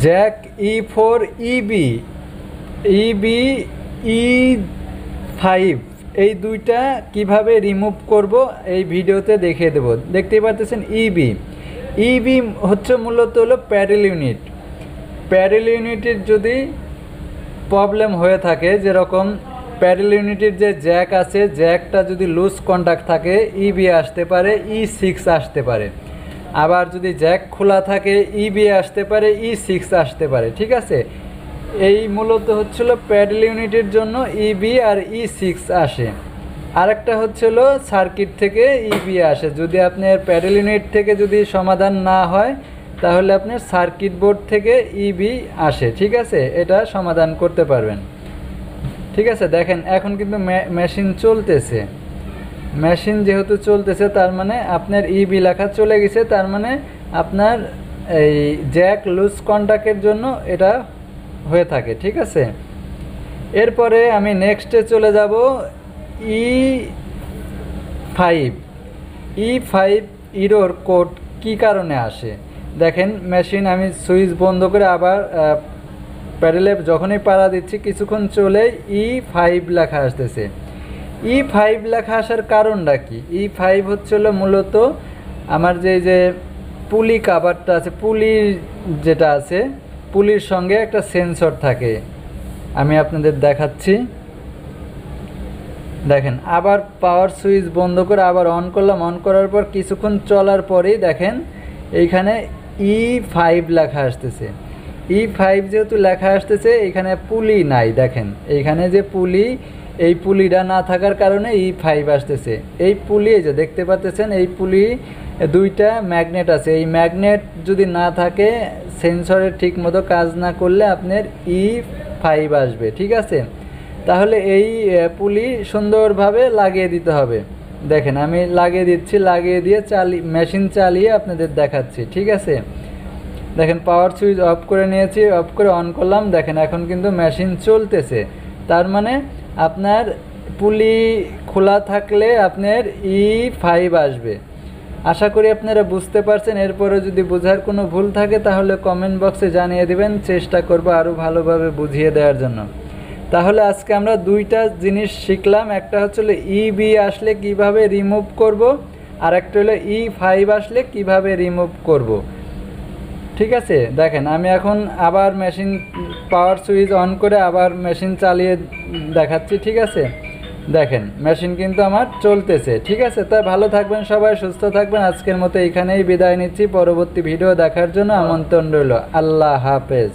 Jack E4 ইবি ইবি E5 এই দুইটা কিভাবে রিমুভ করব এই ভিডিওতে দেখিয়ে দেব। দেখতেই পাচ্ছেন ইবি ইবি হচ্ছে মূলত হলো প্যাডেল ইউনিট। প্যাডেল ইউনিটের যদি প্রবলেম হয়ে থাকে, যেরকম প্যাডেল ইউনিটের যে জ্যাক আছে, জ্যাকটা যদি লুজ কন্টাক্ট থাকে ইবি আসতে পারে, E6 আসতে পারে। আবার যদি জ্যাক খোলা থাকে ইবি আসতে পারে, E6 আসতে পারে। ঠিক আছে, এই মূলত হচ্ছিল প্যাডেল ইউনিটের জন্য ইবি আর E6 আসে। আরেকটা হচ্ছিল সার্কিট থেকে ইবি আসে। যদি আপনার প্যাডেল ইউনিট থেকে যদি সমাধান না হয় তাহলে আপনার সার্কিট বোর্ড থেকে ইবি আসে। ঠিক আছে, এটা সমাধান করতে পারবেন। ঠিক আছে, দেখেন এখন কিন্তু মেশিন চলতেছে। মেশিন যেহেতু চলতেছে তার মানে আপনার ইবি লেখা চলে গেছে, তার মানে আপনার এই জ্যাক লুজ কন্টাক্টের জন্য এটা হয়ে থাকে। ঠিক আছে, এরপরে আমি নেক্সটে চলে যাব। E5 ইরোর কোড কী কারণে আসে দেখেন। মেশিন আমি সুইচ বন্ধ করে আবার প্যাডেলে যখনই পাড়া দিচ্ছি কিছুক্ষণ চলে E5 লেখা আসতেছে। E5 লেখা আসার কারণটা কি? E5 হচ্ছিল মূলত আমার যে পুলি কাভারটা আছে, পুলির যেটা আছে, পুলির সঙ্গে একটা সেন্সর থাকে। আমি আপনাদের দেখাচ্ছি। দেখেন, আবার পাওয়ার সুইচ বন্ধ করে আবার অন করলাম। অন করার পর কিছুক্ষণ চলার পরেই দেখেন এইখানে E5 লেখা আসতেছে। E5 যেহেতু লেখা আসতেছে, এখানে পুলি নাই। দেখেন এইখানে যে পুলি, এই পুলিটা না থাকার কারণে E5 আসতেছে। এই পুলি যে দেখতে পাচ্ছেন, এই পুলি দুইটা ম্যাগনেট আছে। এই ম্যাগনেট যদি না থাকে, সেন্সরের ঠিক মতো কাজ না করলে আপনার E5 আসবে। ঠিক আছে, তাহলে এই পুলি সুন্দরভাবে লাগিয়ে দিতে হবে। দেখেন আমি লাগিয়ে দিচ্ছি, লাগিয়ে দিয়ে মেশিন চালিয়ে আপনাদের দেখাচ্ছি। ঠিক আছে, দেখেন পাওয়ার সুইচ অফ করে নিয়েছি, অফ করে অন করলাম। দেখেন এখন কিন্তু মেশিন চলতেছে। তার মানে আপনার পুলি খোলা থাকলে আপনার E5 আসবে। আশা করি আপনারা বুঝতে পারছেন। এরপরে যদি বোঝার কোনো ভুল থাকে তাহলে কমেন্ট বক্সে জানিয়ে দেবেন, চেষ্টা করব আরও ভালোভাবে বুঝিয়ে দেওয়ার জন্য। তাহলে আজকে আমরা দুইটা জিনিস শিখলাম। একটা হচ্ছিল ইবি আসলে কিভাবে রিমুভ করব, আর একটা হলো E5 আসলে কিভাবে রিমুভ করব। ঠিক আছে, দেখেন আমি এখন আবার মেশিন পাওয়ার সুইচ অন করে আবার মেশিন চালিয়ে দেখাচ্ছি। ঠিক আছে, দেখেন মেশিন কিন্তু আমার চলতেছে। ঠিক আছে, তাই ভালো থাকবেন সবাই, সুস্থ থাকবেন। আজকের মতো এখানেই বিদায় নিচ্ছি। পরবর্তী ভিডিও দেখার জন্য আমন্ত্রণ রইল। আল্লাহ হাফেজ।